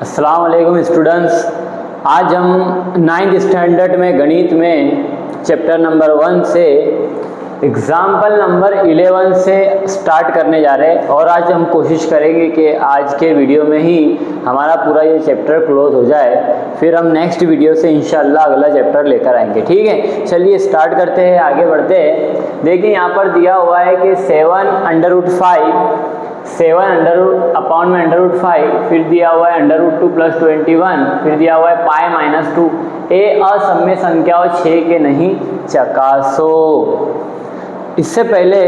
अस्सलाम वालेकुम स्टूडेंट्स। आज हम 9th स्टैंडर्ड में गणित में चैप्टर नंबर 1 से एग्जाम्पल नंबर 11 से स्टार्ट करने जा रहे हैं और आज हम कोशिश करेंगे कि आज के वीडियो में ही हमारा पूरा ये चैप्टर क्लोज हो जाए, फिर हम नेक्स्ट वीडियो से इंशाल्लाह अगला चैप्टर लेकर आएंगे। ठीक है, चलिए स्टार्ट करते हैं, आगे बढ़ते हैं। देखिए यहाँ पर दिया हुआ है कि 7/5, फिर दिया हुआ है √2 + 21, फिर दिया हुआ है π-2। ए असम्य संख्याओं 6 के नहीं चकासो। इससे पहले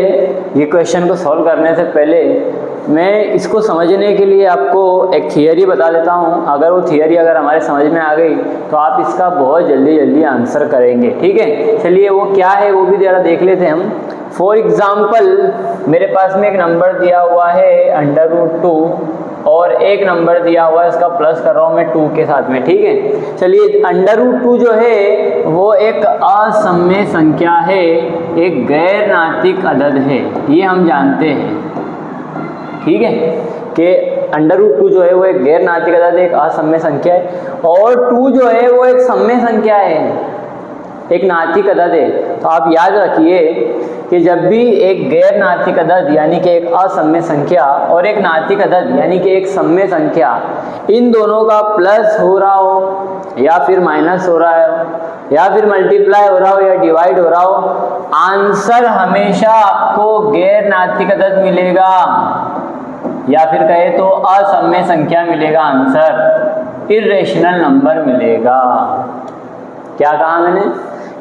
ये क्वेश्चन को सॉल्व करने से पहले मैं इसको समझने के लिए आपको एक थियरी बता देता हूँ। अगर वो थियरी हमारे समझ में आ गई तो आप इसका बहुत जल्दी आंसर करेंगे। ठीक है, चलिए वो क्या है वो भी ज़रा देख लेते हैं हम। फॉर एग्जाम्पल मेरे पास में एक नंबर दिया हुआ है √2 और एक नंबर दिया हुआ है, इसका प्लस कर रहा हूँ मैं 2 के साथ में। ठीक है, चलिए √2 जो है वो एक असम्य संख्या है, एक गैर नातिक अदद है, ये हम जानते हैं। ठीक है कि √2 जो है वो एक गैर नातिक अदद है, एक असम्य संख्या है, और 2 जो है वो एक सम्य संख्या है, एक नातिक अदद है। तो आप याद रखिए कि जब भी एक गैर नातिक अदद यानी कि एक असम्य संख्या और एक नातिक अदद यानी कि एक सम्य संख्या, इन दोनों का प्लस हो रहा हो या फिर माइनस हो रहा हो या फिर मल्टीप्लाई हो रहा हो या डिवाइड हो रहा हो, आंसर हमेशा आपको गैर नातिक अदद मिलेगा या फिर कहे तो असम्य संख्या मिलेगा। आंसर इर्रेशनल नंबर मिलेगा। क्या कहा मैंने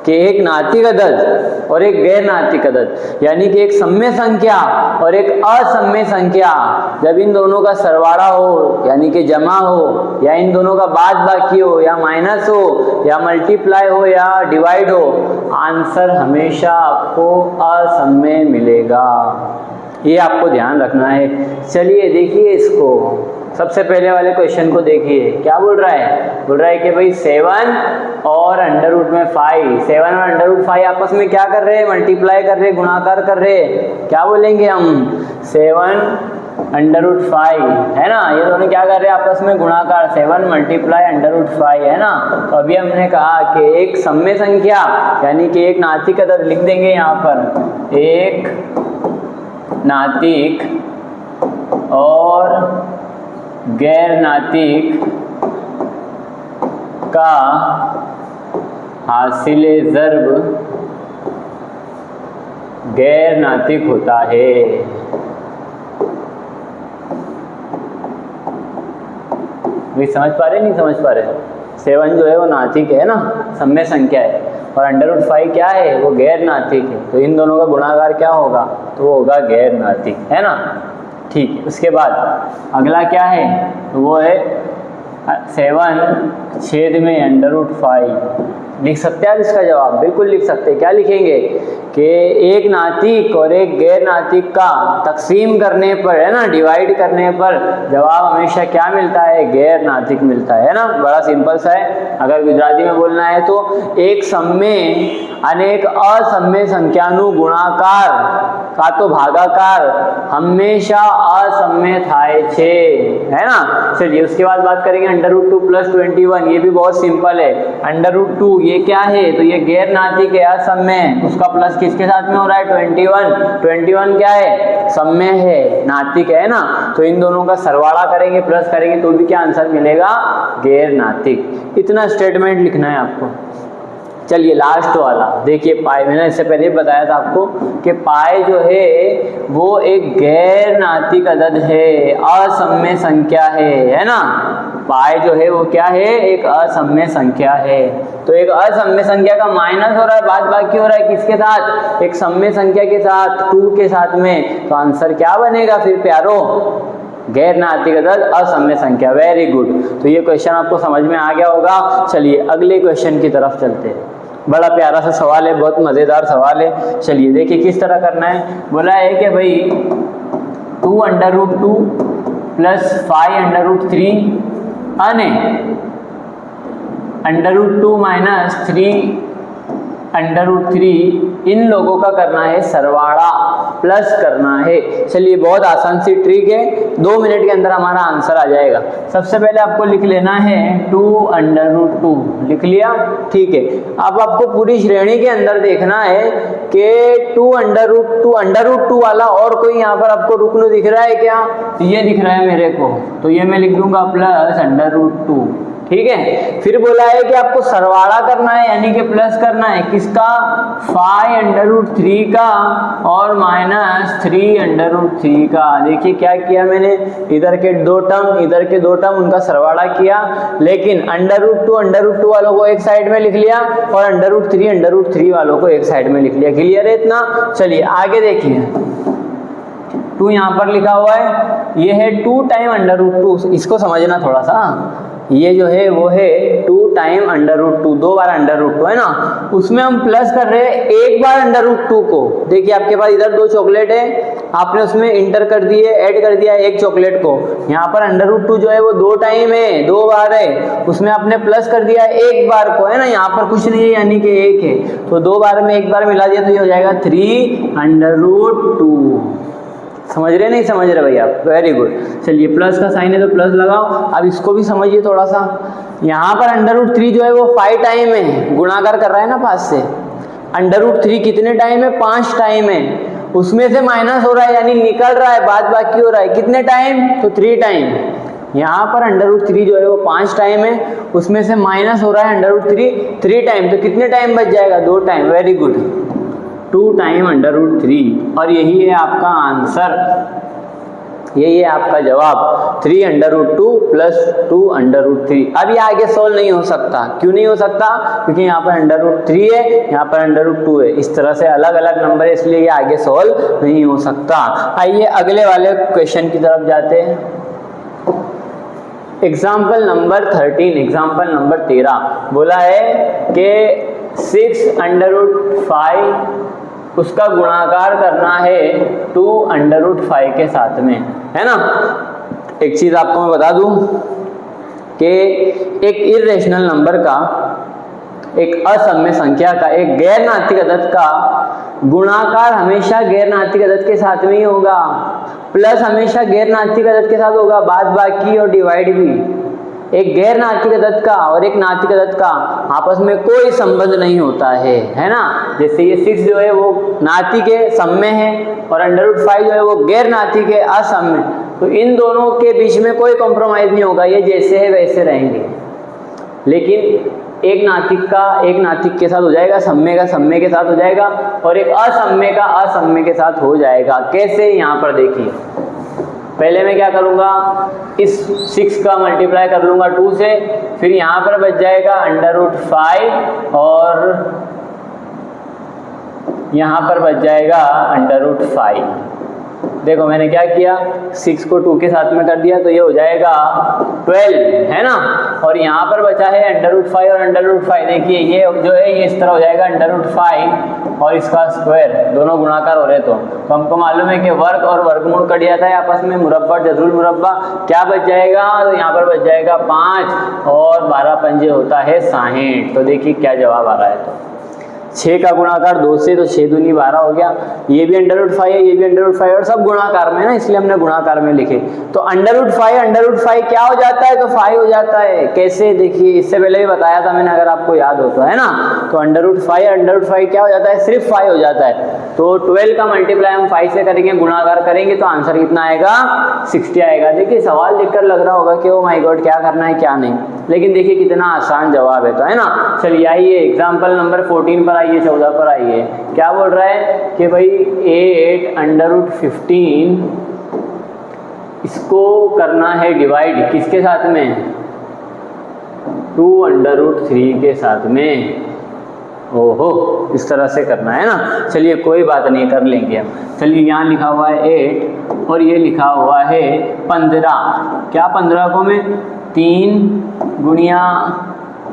कि एक नातिक अदद और एक गैर नातिक अदद यानी कि एक सम्य संख्या और एक असम्य संख्या, जब इन दोनों का सरवाड़ा हो यानी कि जमा हो या इन दोनों का बाद बाकी हो या माइनस हो या मल्टीप्लाई हो या डिवाइड हो, आंसर हमेशा आपको असम्य मिलेगा। ये आपको ध्यान रखना है। चलिए देखिए इसको, सबसे पहले वाले क्वेश्चन को देखिए। क्या बोल रहा है कि भाई 7 और √5, 7 और √5 आपस में क्या कर रहे हैं, मल्टीप्लाई कर रहे, गुणाकार कर रहे। क्या बोलेंगे हम, 7 √5 है ना, ये दोनों क्या कर रहे हैं आपस में गुणाकार, 7 × √5 है ना। तो अभी हमने कहा कि एक सम्य संख्या यानी कि एक नातिक अदद लिख देंगे यहाँ पर, एक नातिक और गैर नातिक का हासिले ज़र्ब गैर नातिक होता है। भी समझ पा रहे नहीं समझ पा रहे? 7 जो है वो नातिक है ना, सम्य संख्या है, और √5 क्या है, वो गैर नातिक है। तो इन दोनों का गुणाकार क्या होगा, तो वो होगा गैर नातिक, है ना। ठीक है, उसके बाद अगला क्या है, तो वो है 7 √5। लिख सकते हैं आप इसका जवाब, बिल्कुल लिख सकते हैं। क्या लिखेंगे कि एक नातिक और एक गैर नातिक का तकसीम करने पर, है ना, डिवाइड करने पर जवाब हमेशा क्या मिलता है, गैर नातिक मिलता है ना। बड़ा सिंपल सा है। अगर गुजराती में बोलना है तो एक सम्य अनेक असम्य संख्यानु गुणाकार का तो भागाकार हमेशा असम्य थाय छे, है ना। चलिए उसके बाद बात करेंगे √2 + 21। ये भी बहुत सिंपल है। √2 ये क्या है, तो ये गैर नातिक है, असम्य, उसका प्लस किसके साथ में हो रहा है, 21 क्या है, सम्य है, नातिक है ना। तो इन दोनों का सरवाड़ा करेंगे, प्लस करेंगे तो भी क्या आंसर मिलेगा, गैर नातिक। इतना स्टेटमेंट लिखना है आपको। चलिए लास्ट वाला देखिए, पाई, मैंने इससे पहले बताया था आपको कि पाई जो है वो एक गैर नातिक अदद है, असम्य संख्या है ना। पाई जो है वो क्या है, एक असम्य संख्या है। तो एक असम्य संख्या का माइनस हो रहा है, बाद बाकी हो रहा है किसके साथ, एक सम्य संख्या के साथ, 2 के साथ में। तो आंसर क्या बनेगा फिर प्यारो, गैर नातिक अदद असम्य संख्या। Very good. तो ये क्वेश्चन आपको समझ में आ गया होगा। चलिए अगले क्वेश्चन की तरफ चलते हैं। बड़ा प्यारा सा सवाल है, बहुत मज़ेदार सवाल है। चलिए देखिए किस तरह करना है। बोला है कि भाई 2 √2 + 5 √3 અને √2 - 3 √3 इन लोगों का करना है सरवाड़ा। प्लस करना है। चलिए बहुत आसान सी ट्रिक है, 2 मिनट के अंदर हमारा आंसर आ जाएगा। सबसे पहले आपको लिख लेना है 2√2, लिख लिया, ठीक है। अब आपको पूरी श्रेणी के अंदर देखना है कि 2√2 वाला और कोई यहाँ पर आपको रुकन दिख रहा है क्या? तो ये दिख रहा है मेरे को, तो ये मैं लिख दूंगा प्लस √2, ठीक है। फिर बोला है कि आपको सरवाड़ा करना है, यानी कि प्लस करना है किसका? 5√3 का और -3√3 का। देखिए क्या किया मैंने, इधर के 2 टर्म इधर के 2 टर्म उनका सरवाड़ा किया, लेकिन √2 वालों को एक साइड में लिख लिया और √3 वालों को एक साइड में लिख लिया। क्लियर है इतना? चलिए आगे देखिए, 2 यहाँ पर लिखा हुआ है, ये है 2 टाइम √2, इसको समझना थोड़ा सा। ये जो है वो है 2 टाइम √2, 2 बार √2 है ना, उसमें हम प्लस कर रहे हैं एक बार √2 को। देखिए आपके पास इधर 2 चॉकलेट है, आपने उसमें इंटर कर दिए, ऐड कर दिया एक चॉकलेट को। यहाँ पर √2 जो है वो 2 टाइम है, 2 बार है, उसमें आपने प्लस कर दिया एक बार को, है ना, यहाँ पर कुछ नहीं है यानी कि 1 है, तो 2 बार में एक बार मिला दिया तो ये हो जाएगा 3√2। समझ रहे नहीं समझ रहे भैया? Very good. चलिए प्लस का साइन है तो प्लस लगाओ। अब इसको भी समझिए थोड़ा सा, यहाँ पर √3 जो है वो 5 टाइम है, गुणाकार कर रहा है ना 5 से। √3 कितने टाइम है? 5 टाइम है, उसमें से माइनस हो रहा है यानी निकल रहा है, बाद बाकी हो रहा है, कितने टाइम? तो 3 टाइम। यहाँ पर √3 जो है वो 5 टाइम है, उसमें से माइनस हो रहा है √3 टाइम, तो कितने टाइम बच जाएगा? 2 टाइम। वेरी गुड, 2 टाइम √3, और यही है आपका आंसर, यही है आपका जवाब, 3√2 प्लस 2√3। अब ये आगे सोल्व नहीं हो सकता। क्यों नहीं हो सकता? क्योंकि यहाँ पर √3 है, यहाँ पर √2 है, इस तरह से अलग अलग नंबर है, इसलिए ये आगे सोल्व नहीं हो सकता। आइए अगले वाले क्वेश्चन की तरफ जाते हैं। एग्जाम्पल नंबर 13 बोला है कि 6√5 उसका गुणाकार करना है 2√5 के साथ में, है ना। एक चीज आपको मैं बता दूं कि एक इर्रेशनल नंबर का, एक असम्य संख्या का, एक गैर नास्तिक अदद का गुणाकार हमेशा गैर नास्तिक अदद के साथ में ही होगा, प्लस हमेशा गैर नास्तिक अदद के साथ होगा, बाद बाकी और डिवाइड भी। एक गैर नास्तिक अदद का और एक नास्तिक अदद का आपस में कोई संबंध नहीं होता है ना। जैसे ये 6 जो है वो नास्तिक है, सम्य है, और √5 जो है वो गैर नास्तिक है, असम्य। तो इन दोनों के बीच में कोई कॉम्प्रोमाइज नहीं होगा, ये जैसे है वैसे रहेंगे। लेकिन एक नास्तिक का एक नास्तिक के साथ हो जाएगा, सम्य का सम्य के साथ हो जाएगा, और एक असम्य का असम्य के साथ हो जाएगा। कैसे? यहाँ पर देखिए, पहले मैं क्या करूँगा, इस 6 का मल्टीप्लाई कर लूँगा 2 से, फिर यहाँ पर बच जाएगा √5 और यहाँ पर बच जाएगा √5। देखो मैंने क्या किया, 6 को 2 के साथ में कर दिया तो ये हो जाएगा 12, है ना। और यहाँ पर बचा है √5 और √5। देखिए ये जो है ये इस तरह हो जाएगा √5 और इसका स्क्वायर, दोनों गुणाकार हो रहे तो हमको मालूम है कि वर्ग और वर्गमूल कट जाता है आपस में, मुरब्बा जजरुल मुरब्बा। क्या बच जाएगा? तो यहाँ पर बच जाएगा 5 और 12 पंजे होता है 60। तो देखिए क्या जवाब आ रहा है, तो 6 का गुणाकार 2 से, तो 6 दूनी 12 हो गया। ये भी √5 है, ये भी √5 और सब गुणाकार में ना, इसलिए हमने गुणाकार में लिखे। तो √5 क्या हो जाता है? तो 5 हो जाता है। कैसे? देखिए इससे पहले भी बताया था मैंने, अगर आपको याद हो तो, है ना। तो √5 क्या हो जाता है? सिर्फ 5 हो जाता है। तो 12 का मल्टीप्लाई हम 5 से करेंगे, गुणाकार करेंगे, तो आंसर कितना आएगा? 60 आएगा। देखिए सवाल देखकर लग रहा होगा कि ओ माय गॉड क्या करना है क्या नहीं, लेकिन देखिए कितना आसान जवाब है, तो है ना। चलिए आइए एग्जाम्पल नंबर 14 पर आइए, 14 पर आइए। क्या बोल रहा है कि भाई 8√15 इसको करना है डिवाइड किसके साथ में? 2√3 के साथ में। ओहो, इस तरह से करना है ना। चलिए कोई बात नहीं, कर लेंगे हम। चलिए यहाँ लिखा हुआ है 8 और ये लिखा हुआ है 15। क्या 15 को मैं 3 गुणिया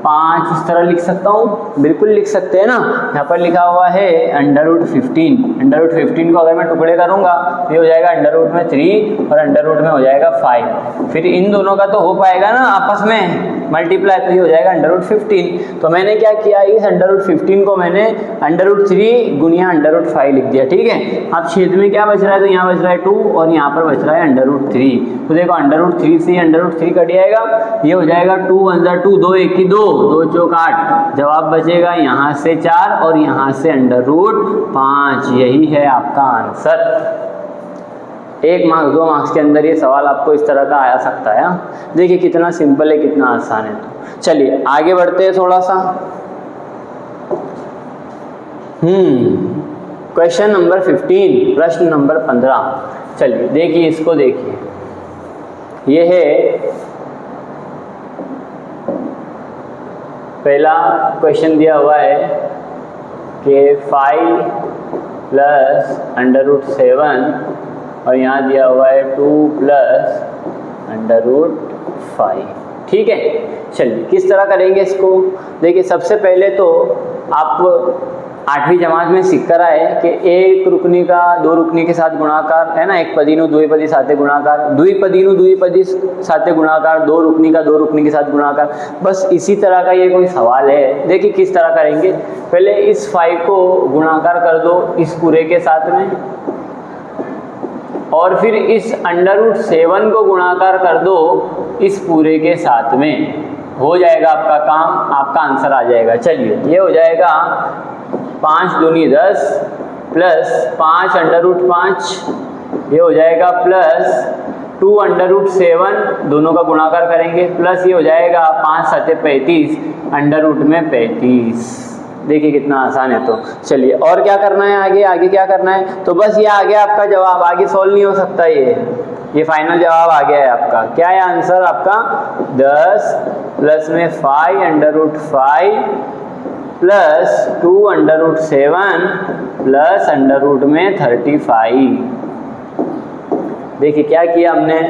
5 इस तरह लिख सकता हूँ? बिल्कुल लिख सकते हैं ना। यहाँ पर लिखा हुआ है √15 को अगर मैं टुकड़े करूँगा तो ये हो जाएगा √3 और √में हो जाएगा 5। फिर इन दोनों का तो हो पाएगा ना आपस में, मल्टीप्लाई, तो ये हो जाएगा √15। तो मैंने क्या किया, इस √15 को मैंने √3 गुणिया √5 लिख दिया, ठीक है। अब छेद में क्या बच रहा है, तो यहाँ बच रहा है 2 और यहाँ पर बच रहा है √3। तो देखो √3 से √3 कट जाएगा, ये हो जाएगा 2 1 2, 2 1 की 2, 2 चौक 8, जवाब बचेगा यहाँ से 4 और यहाँ से √5। यही है आपका आंसर। 1 मार्क्स 2 मार्क्स के अंदर ये सवाल आपको इस तरह का आया सकता है। देखिए कितना सिंपल है, कितना आसान है। तो चलिए आगे बढ़ते हैं थोड़ा सा। क्वेश्चन नंबर 15, प्रश्न नंबर 15। चलिए देखिए, इसको देखिए, ये है पहला क्वेश्चन दिया हुआ है कि 5 प्लस √7 और यहाँ दिया हुआ है 2 प्लस √5, ठीक है। चलिए किस तरह करेंगे इसको, देखिए सबसे पहले तो आप 8वीं जमात में सीख कर आए कि एक रुकनी का 2 रुकनी के साथ गुणाकार है ना, एक पदीनु द्विपदी साथे गुणाकार, द्विपदीनु द्विपदी साथे गुणाकार, 2 रुकनी का 2 रुकनी के साथ गुणाकार। बस इसी तरह का ये कोई सवाल है। देखिए किस तरह करेंगे, पहले इस 5 को गुणाकार कर दो इस पूरे के साथ में, और फिर इस √7 को गुणाकार कर दो इस पूरे के साथ में, हो जाएगा आपका काम, आपका आंसर आ जाएगा। चलिए ये हो जाएगा 5 दूनी 10 प्लस 5 √5, ये हो जाएगा प्लस 2 √7, दोनों का गुणाकार करेंगे, प्लस ये हो जाएगा 5 7 35 √35। देखिए कितना आसान है। तो चलिए और क्या करना है आगे, आगे क्या करना है, तो बस ये आ गया आपका जवाब, आगे सॉल्व नहीं हो सकता। ये फाइनल जवाब आ गया है आपका। क्या है आंसर आपका, 10 प्लस में 5 √5 प्लस 2 √7 प्लस √35। देखिए क्या किया हमने,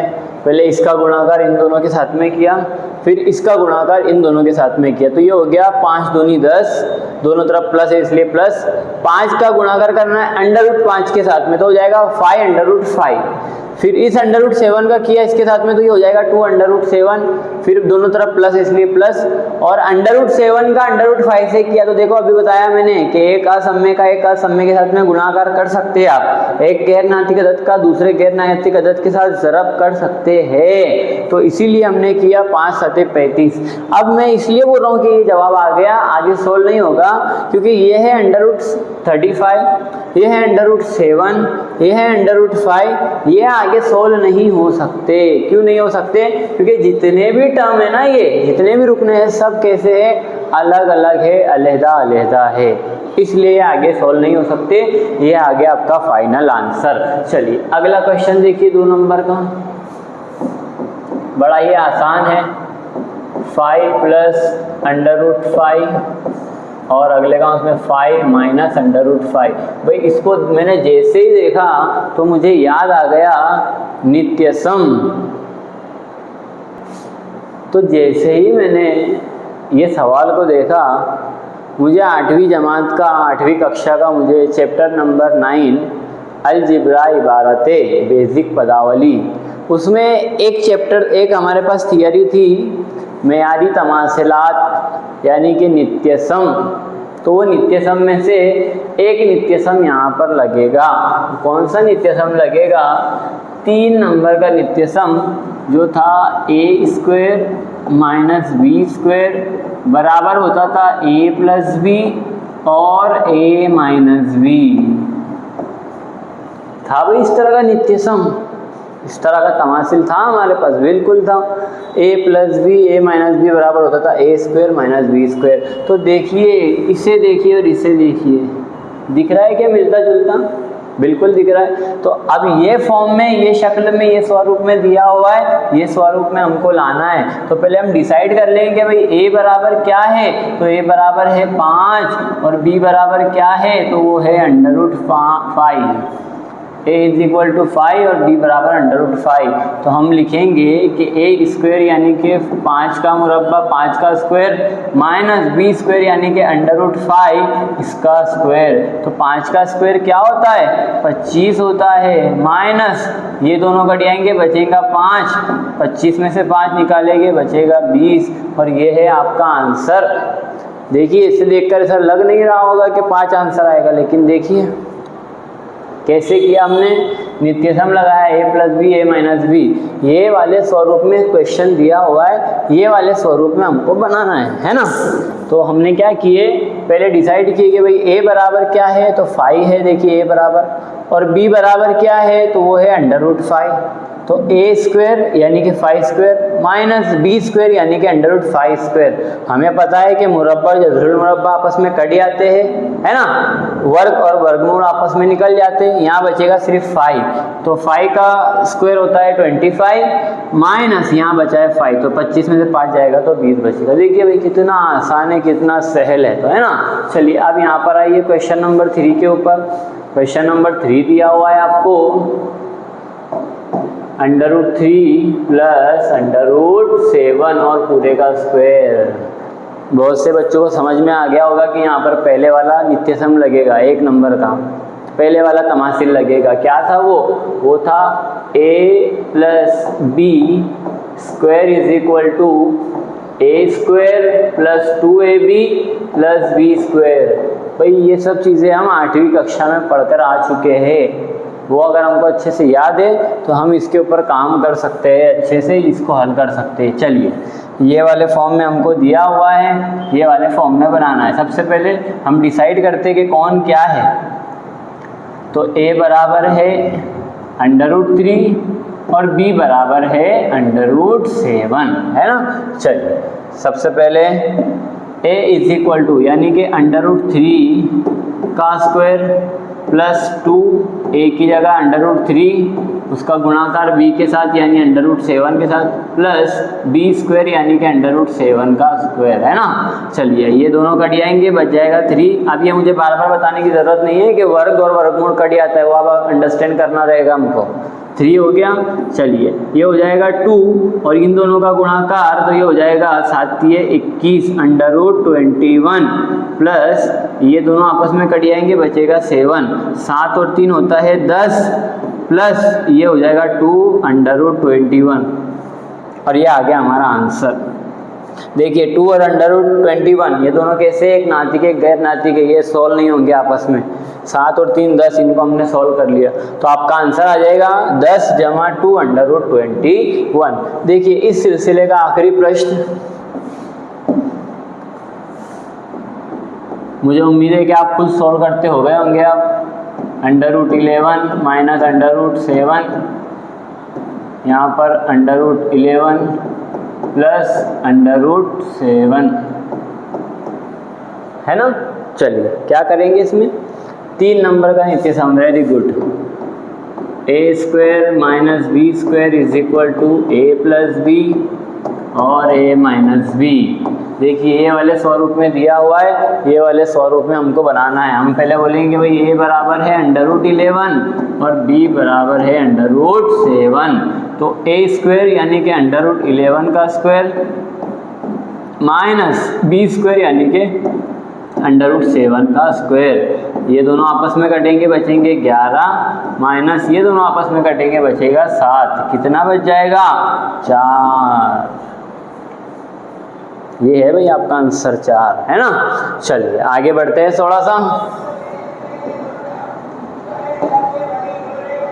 पहले इसका गुणाकार इन दोनों के साथ में किया, फिर इसका गुणाकार इन दोनों के साथ में किया, तो ये हो गया 5 दूनी 10, दोनों तरफ प्लस है इसलिए प्लस, 5 का गुणाकार करना है √5 के साथ में, तो हो जाएगा 5 √5, फिर इस √7 का किया इसके साथ में, तो ये हो जाएगा 2 √7, फिर दोनों तरफ प्लस इसलिए प्लस, और √7 का √5 से किया, तो देखो अभी बताया मैंने कि एक असम्य का एक असम्य के साथ में गुणाकार कर सकते हैं आप, एक गैर नाथिक अदद का दूसरे गैर नाथिक अदद के साथ ज़रब कर सकते हैं, तो इसीलिए हमने किया 5 7 35। अब मैं इसलिए बोल रहा हूँ कि ये जवाब आ गया, आगे सोल्व नहीं होगा, क्योंकि ये है √35, ये है √7, ये है √5, ये आगे सोल्व नहीं हो सकते। क्यों नहीं हो सकते, क्योंकि जितने भी टर्म है ना, ये जितने भी रुकने हैं सब कैसे है, अलग अलग है, अलहदा अलहदा है, इसलिए आगे सोल्व नहीं हो सकते। ये आगे आपका फाइनल आंसर। चलिए अगला क्वेश्चन देखिए 2 नंबर का, बड़ा ही आसान है, 5 प्लस √5 और अगले का उसमें 5 माइनस √5। भाई इसको मैंने जैसे ही देखा तो मुझे याद आ गया नित्य सम। तो जैसे ही मैंने ये सवाल को देखा, मुझे 8वीं जमात का 8वीं कक्षा का मुझे चैप्टर नंबर 9 अलजिब्रा इबारतें बेसिक पदावली, उसमें एक चैप्टर, एक हमारे पास थियरी थी मेयारी तमासलात यानी कि नित्य सम। तो वो नित्य सम में से एक नित्य सम यहाँ पर लगेगा। कौन सा नित्य सम लगेगा, 3 नंबर का नित्य सम जो था a² माइनस b² बराबर होता था a प्लस b और a माइनस b। था भाई इस तरह का नित्य सम, इस तरह का तमासिल था हमारे पास, बिल्कुल था। a plus b a minus b बराबर होता था a² माइनस b²। तो देखिए इसे देखिए और इसे देखिए, दिख रहा है क्या मिलता जुलता, बिल्कुल दिख रहा है। तो अब ये फॉर्म में, ये शक्ल में, ये स्वरूप में दिया हुआ है, ये स्वरूप में हमको लाना है। तो पहले हम डिसाइड कर लेंगे कि भाई a बराबर क्या है, तो a बराबर है 5 और b बराबर क्या है, तो वो है √5। a इज इक्वल टू 5 और b बराबर √5। तो हम लिखेंगे कि a स्क्वायर यानी कि 5 का मुरब्बा 5 का स्क्वायर माइनस b स्क्वायर यानी कि √5 इसका स्क्वायर। तो 5 का स्क्वायर क्या होता है 25 होता है, माइनस ये दोनों कट जाएंगे बचेगा 5, 25 में से 5 निकालेंगे बचेगा 20 और ये है आपका आंसर। देखिए इसे देखकर ऐसा लग नहीं रहा होगा कि 5 आंसर आएगा, लेकिन देखिए कैसे किया हमने, नित्य सम लगाया a plus b a minus b. ये वाले स्वरूप में क्वेश्चन दिया हुआ है, ये वाले स्वरूप में हमको बनाना है ना। तो हमने क्या किए, पहले डिसाइड किए कि भाई a बराबर क्या है, तो 5 है, देखिए a बराबर, और b बराबर क्या है, तो वो है √5। तो a स्क्वायर यानी कि 5 स्क्वायर माइनस b स्क्वायर यानी कि √5 स्क्वायर। हमें पता है कि मुरब्बा और जज़रुल मुरब्बा आपस में कट जाते हैं, है ना, वर्ग और वर्गमूल आपस में निकल जाते हैं, यहाँ बचेगा सिर्फ 5। तो 5 का स्क्वायर होता है 25 माइनस यहाँ बचा है 5, तो 25 में से 5 जाएगा तो 20 बचेगा। देखिए भाई कितना आसान है, कितना सहल है, तो है ना। चलिए अब यहाँ पर आइए क्वेश्चन नंबर 3 के ऊपर। क्वेश्चन नंबर 3 दिया हुआ है आपको √3 प्लस √7 और पूरे का स्क्वायर। बहुत से बच्चों को समझ में आ गया होगा कि यहाँ पर पहले वाला नित्य सम लगेगा, 1 नंबर का पहले वाला तमासिल लगेगा। क्या था वो था a plus b square is equal to a square plus 2ab plus b square. भाई ये सब चीज़ें हम 8वीं कक्षा में पढ़कर आ चुके हैं, वो अगर हमको अच्छे से याद है तो हम इसके ऊपर काम कर सकते हैं, अच्छे से इसको हल कर सकते हैं। चलिए ये वाले फॉर्म में हमको दिया हुआ है, ये वाले फॉर्म में बनाना है। सबसे पहले हम डिसाइड करते हैं कि कौन क्या है। तो a बराबर है √3 और b बराबर है √7, है ना। चलिए सबसे पहले a इज इक्वल टू यानी कि √3 का स्क्वायर प्लस 2, a की जगह √3 उसका गुणाकार b के साथ यानी √7 के साथ प्लस b स्क्वायर यानी कि √7 का स्क्वायर, है ना। चलिए ये दोनों कट जाएंगे बच जाएगा 3। अब ये मुझे बार बार बताने की ज़रूरत नहीं है कि वर्ग और वर्गमूल कट जाता है, वो आप अंडरस्टैंड करना रहेगा हमको। 3 हो गया। चलिए ये हो जाएगा 2 और इन दोनों का गुणाकार तो ये हो जाएगा 7 21 √21 प्लस ये दोनों आपस में कट जाएंगे बचेगा 7, 7 और 3 होता है 10 प्लस ये हो जाएगा 2 √21 और ये आ गया हमारा आंसर। देखिए 2 और √21 ये दोनों कैसे, एक नातिक एक गैर नातिक है, ये सॉल्व नहीं होंगे आपस में। 7 और 3 10, इनको हमने सॉल्व कर लिया तो आपका आंसर आ जाएगा 10 जमा 2 √21। देखिए इस सिलसिले का आखिरी प्रश्न, मुझे उम्मीद है कि आप खुद सॉल्व करते हो गए होंगे। आप √11 माइनस √7 यहाँ पर √11 प्लस √7, है ना। चलिए क्या करेंगे इसमें, 3 नंबर का नित्य सम, very good. a square minus b square is equal to a plus b और a माइनस बी। देखिए ये वाले स्वरूप में दिया हुआ है, ये वाले स्वरूप में हमको बनाना है। हम पहले बोलेंगे भाई a बराबर है √11 और b बराबर है √7। तो a स्क्वायर यानी कि √11 का स्क्वायर माइनस b स्क्वायर यानी कि √7 का स्क्वायर। ये दोनों आपस में कटेंगे बचेंगे 11 माइनस ये दोनों आपस में कटेंगे बचेगा 7, कितना बच जाएगा 4। ये है भाई आपका आंसर 4, है ना। चलिए आगे बढ़ते हैं थोड़ा सा।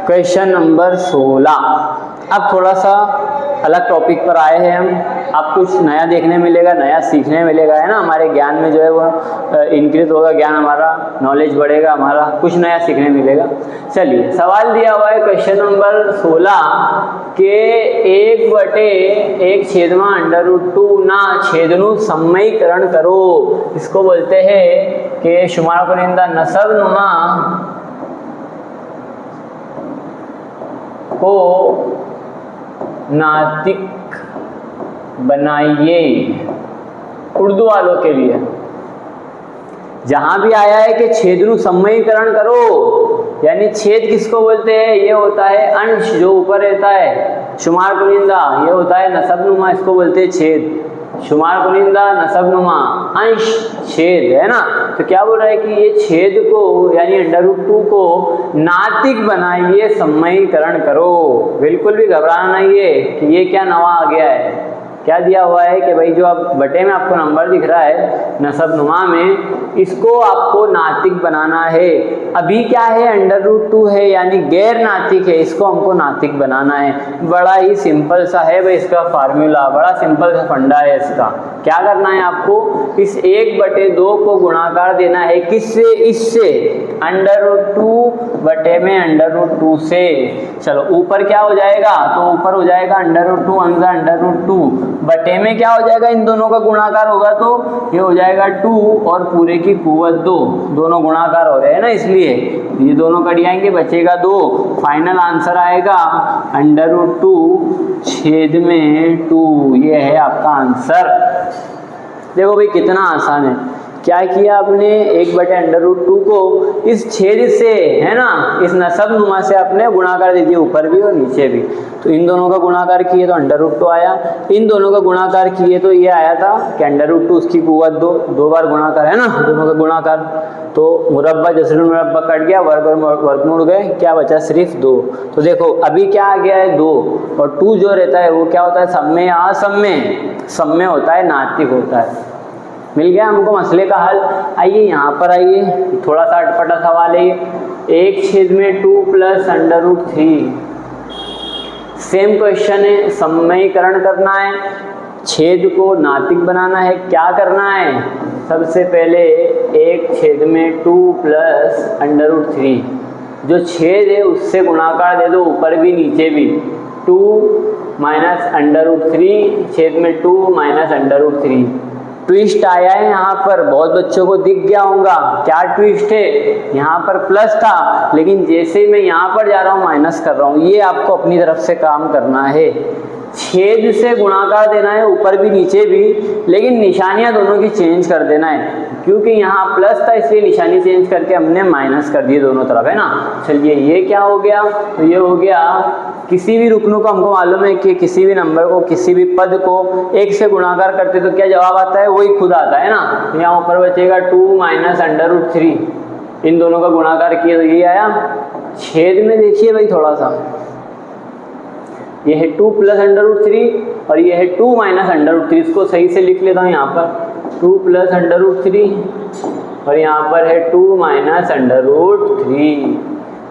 Question number 16। अब थोड़ा सा अलग टॉपिक पर आए हैं हम। अब कुछ नया देखने मिलेगा, नया सीखने मिलेगा, है ना। हमारे ज्ञान में जो है वो इंक्रीज होगा, ज्ञान हमारा, नॉलेज बढ़ेगा हमारा, कुछ नया सीखने मिलेगा। चलिए सवाल दिया हुआ है क्वेश्चन नंबर 16 के 1/1 छेदमा √2 ना छेदनु सम्मयीकरण करो। इसको बोलते हैं कि शुमार कुनिंदा नसब नुमा को नातिक बनाइए। उर्दू वालों के लिए जहां भी आया है कि छेदनु सम्मयीकरण करो यानी छेद किसको बोलते हैं, ये होता है अंश जो ऊपर रहता है, शुमार कुनिंदा, ये होता है नसबनुमा, इसको बोलते हैं छेद। शुमार कुनिंदा, नसबनुमा, अंश, छेद, है ना। तो क्या बोल रहा है कि ये छेद को यानी √2 को नातिक बनाइए, सम्मयीकरण करो। बिल्कुल भी घबराना नहीं है कि ये क्या नवा आ गया है। क्या दिया हुआ है कि भाई जो आप बटे में आपको नंबर दिख रहा है नसबनुमा में, इसको आपको नातिक बनाना है। अभी क्या है, √2 है यानी गैर नातिक है, इसको हमको नातिक बनाना है। बड़ा ही सिंपल सा है भाई इसका फार्मूला, बड़ा सिंपल सा फंडा है इसका। क्या करना है आपको, इस 1/2 को गुणाकार देना है किससे, इससे, √2 बटे में √2 से। चलो ऊपर क्या हो जाएगा, तो ऊपर हो जाएगा √2 अंजा √2, बटे में क्या हो जाएगा, इन दोनों का गुणाकार होगा तो ये हो जाएगा 2 और पूरे की कुवत 2, दोनों गुणाकार हो रहे हैं ना, इसलिए ये दोनों कट जाएंगे, बचेगा 2। फाइनल आंसर आएगा √2 छेद में 2, ये है आपका आंसर। देखो भाई कितना आसान है। क्या किया आपने, 1/√2 को इस छेद से, है ना, इस नसबनुमा से आपने गुणाकार दे दिया, ऊपर भी और नीचे भी। तो इन दोनों का गुणाकार किए तो √2 आया, इन दोनों का गुणाकार किए तो ये आया था कि √2 उसकी कुवत 2, 2 बार गुणाकार है ना, दोनों का गुणाकार। तो मुरब्बा जसर मुरब्बा कट गया, वर्ग और वर्गमूल गए, क्या बचा सिर्फ 2। तो देखो अभी क्या आ गया है 2, और 2 जो रहता है वो क्या होता है, सम्मेय या असम्मेय, सम्मेय होता है, नातिक होता है। मिल गया हमको मसले का हल। आइए यहाँ पर आइए, थोड़ा सा अटपटा सवाल है ये। 1/2 प्लस √3, सेम क्वेश्चन है, सम्मयीकरण करना है, छेद को नातिक बनाना है। क्या करना है, सबसे पहले 1/2 प्लस √3, जो छेद है उससे गुणाकार दे दो, ऊपर भी नीचे भी। 2 माइनस √3 छेद में 2 माइनस √3। ट्विस्ट आया है यहाँ पर, बहुत बच्चों को दिख गया होगा। क्या ट्विस्ट है, यहाँ पर प्लस था लेकिन जैसे ही मैं यहाँ पर जा रहा हूँ माइनस कर रहा हूँ। ये आपको अपनी तरफ से काम करना है, छेद से गुणाकार देना है, ऊपर भी नीचे भी, लेकिन निशानियां दोनों की चेंज कर देना है। क्योंकि यहाँ प्लस था इसलिए निशानी चेंज करके हमने माइनस कर दिए दोनों तरफ, है ना। चलिए ये क्या हो गया, तो ये हो गया किसी भी रुकनों को हमको मालूम है कि किसी भी नंबर को, किसी भी पद को 1 से गुणाकार करते तो क्या जवाब आता है, वही खुद आता है ना। तो यहाँ ऊपर बचेगा 2 माइनस √3, इन दोनों का गुणाकार किए तो ये आया। छेद में देखिए भाई थोड़ा सा, ये है 2 प्लस √3 और ये है 2 माइनस √3। इसको सही से लिख लेता हूँ यहाँ पर, 2 प्लस √3 और यहाँ पर है 2 माइनस √3।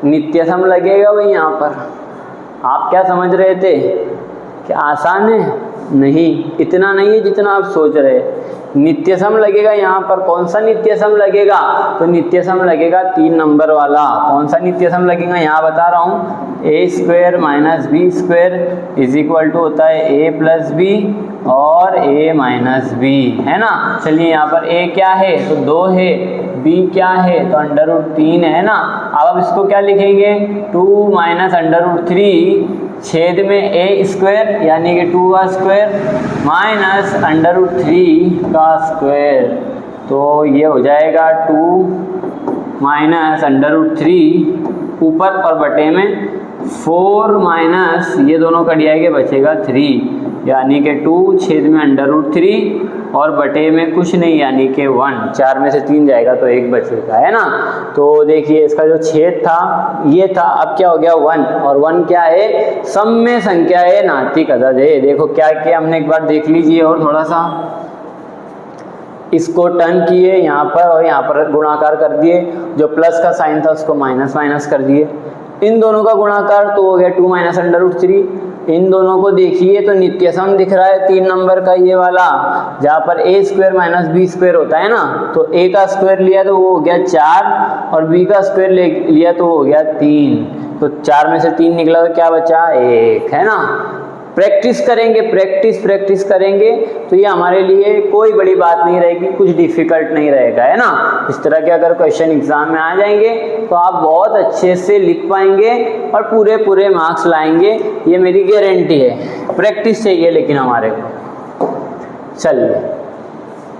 नित्य सम लगेगा भाई यहाँ पर। आप क्या समझ रहे थे कि आसान है, नहीं, इतना नहीं है जितना आप सोच रहे हैं। नित्य सम लगेगा यहाँ पर। कौन सा नित्य सम लगेगा, तो नित्य सम लगेगा 3 नंबर वाला। कौन सा नित्य सम लगेगा यहाँ बता रहा हूँ, a² minus b² is equal to होता है a प्लस बी और a माइनस बी, है ना। चलिए यहाँ पर a क्या है, तो 2 है, b क्या है, तो √3 है ना। अब इसको क्या लिखेंगे, 2 माइनस √3 छेद में a² यानी कि 2 का स्क्वायर माइनस √3 का स्क्वायर। तो ये हो जाएगा 2 माइनस √3 ऊपर और बटे में 4 माइनस ये दोनों कट जाएंगे, बचेगा 3 यानी कि 2 छेद में √3 और बटे में कुछ नहीं यानी कि 1। 4 में से 3 जाएगा तो 1 बचेगा, है ना। तो देखिए इसका जो छेद था ये था, अब क्या हो गया 1, और 1 क्या है, सम्मेय संख्या है, नातिक अदद है। देखो क्या किया हमने, एक बार देख लीजिए और थोड़ा सा इसको टर्न किए यहाँ पर और यहाँ पर गुणाकार कर दिए, जो प्लस का साइन था उसको माइनस माइनस कर दिए। इन दोनों का गुणाकार तो हो गया 2 माइनस √3। इन दोनों को देखिए तो नित्य सम दिख रहा है 3 नंबर का ये वाला, जहाँ पर a² माइनस b² होता है ना। तो a का स्क्वायर लिया तो वो हो गया 4 और b का स्क्वायर लिया तो वो हो गया 3। तो 4 में से 3 निकला तो क्या बचा, 1, है ना। प्रैक्टिस करेंगे, प्रैक्टिस करेंगे तो ये हमारे लिए कोई बड़ी बात नहीं रहेगी, कुछ डिफिकल्ट नहीं रहेगा, है ना। इस तरह के अगर क्वेश्चन एग्जाम में आ जाएंगे तो आप बहुत अच्छे से लिख पाएंगे और पूरे मार्क्स लाएंगे, ये मेरी गारंटी है। प्रैक्टिस चाहिए लेकिन हमारे को। चलिए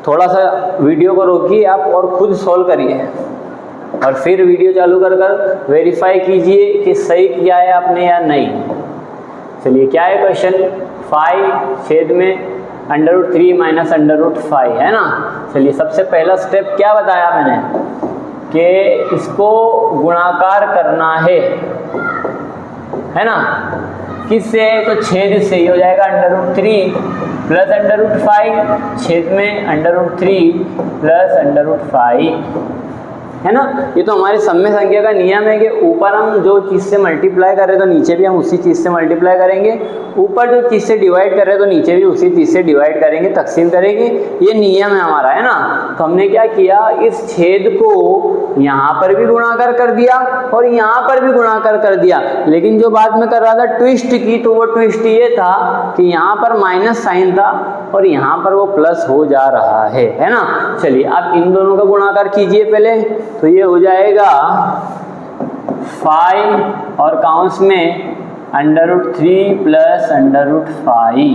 थोड़ा सा वीडियो को रोकिए आप और खुद सॉल्व करिए। और फिर वीडियो चालू कर वेरीफाई कीजिए कि सही किया है आपने या नहीं। चलिए क्या है क्वेश्चन, 5 छेद में √3 माइनस √5 है ना। चलिए सबसे पहला स्टेप क्या बताया मैंने कि इसको गुणाकार करना है ना, किससे, तो छेद से ही हो जाएगा √3 प्लस √5, छेद में √3 प्लस √5 है ना। ये तो हमारे सम्य संख्या का नियम है कि ऊपर हम जो चीज़ से मल्टीप्लाई कर रहे हैं तो नीचे भी हम उसी चीज़ से मल्टीप्लाई करेंगे, ऊपर जो चीज़ से डिवाइड कर रहे हैं तो नीचे भी उसी चीज़ से डिवाइड करेंगे, तकसीम करेंगे, ये नियम है हमारा, है ना। तो हमने क्या किया, इस छेद को यहाँ पर भी गुणाकार कर दिया और यहाँ पर भी गुणाकार कर दिया, लेकिन जो बात मैं कर रहा था ट्विस्ट की, तो वो ट्विस्ट ये था कि यहाँ पर माइनस साइन था और यहाँ पर वो प्लस हो जा रहा है ना। चलिए अब इन दोनों का गुणाकार कीजिए पहले, तो ये हो जाएगा 5 और काउंस में √3 प्लस √5।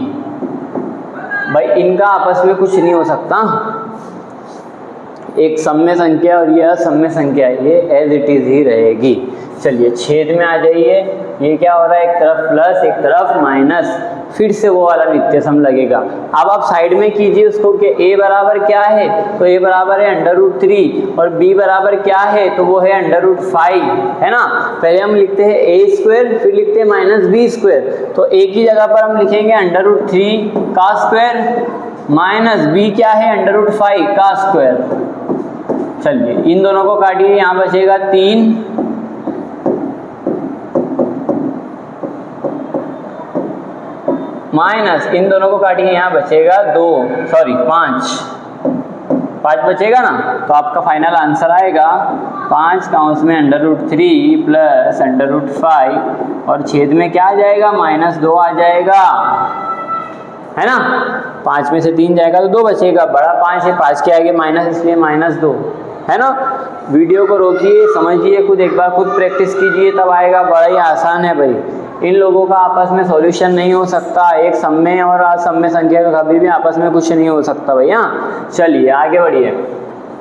भाई इनका आपस में कुछ नहीं हो सकता, एक सम्य संख्या और यह असम्य संख्या, ये एज इट इज ही रहेगी। चलिए छेद में आ जाइए, ये क्या हो रहा है, एक तरफ प्लस एक तरफ माइनस, फिर से वो वाला नित्य सम लगेगा। अब आप साइड में कीजिए उसको कि a बराबर क्या है, तो a बराबर है √3 और b बराबर क्या है, तो वो है √5 है ना। पहले हम लिखते हैं a², फिर लिखते हैं -b², तो a की जगह पर हम लिखेंगे √3 का स्क्वायर माइनस b क्या है √5 का स्क्वायर। चलिए इन दोनों को काटिए, यहाँ बचेगा 3 माइनस इन दोनों को काटिए, यहाँ बचेगा 5 बचेगा ना। तो आपका फाइनल आंसर आएगा 5 काउंस में √3 प्लस √5 और छेद में क्या आ जाएगा, -2 आ जाएगा, है ना। 5 में से 3 जाएगा तो 2 बचेगा, बड़ा 5 है, 5 के आगे माइनस, इसलिए -2 है ना। वीडियो को रोकिए, समझिए, खुद एक बार खुद प्रैक्टिस कीजिए, तब आएगा। बड़ा ही आसान है भाई, इन लोगों का आपस में सॉल्यूशन नहीं हो सकता, एक सम्य और असम्य संख्या का कभी भी आपस में कुछ नहीं हो सकता भैया। चलिए आगे बढ़िए,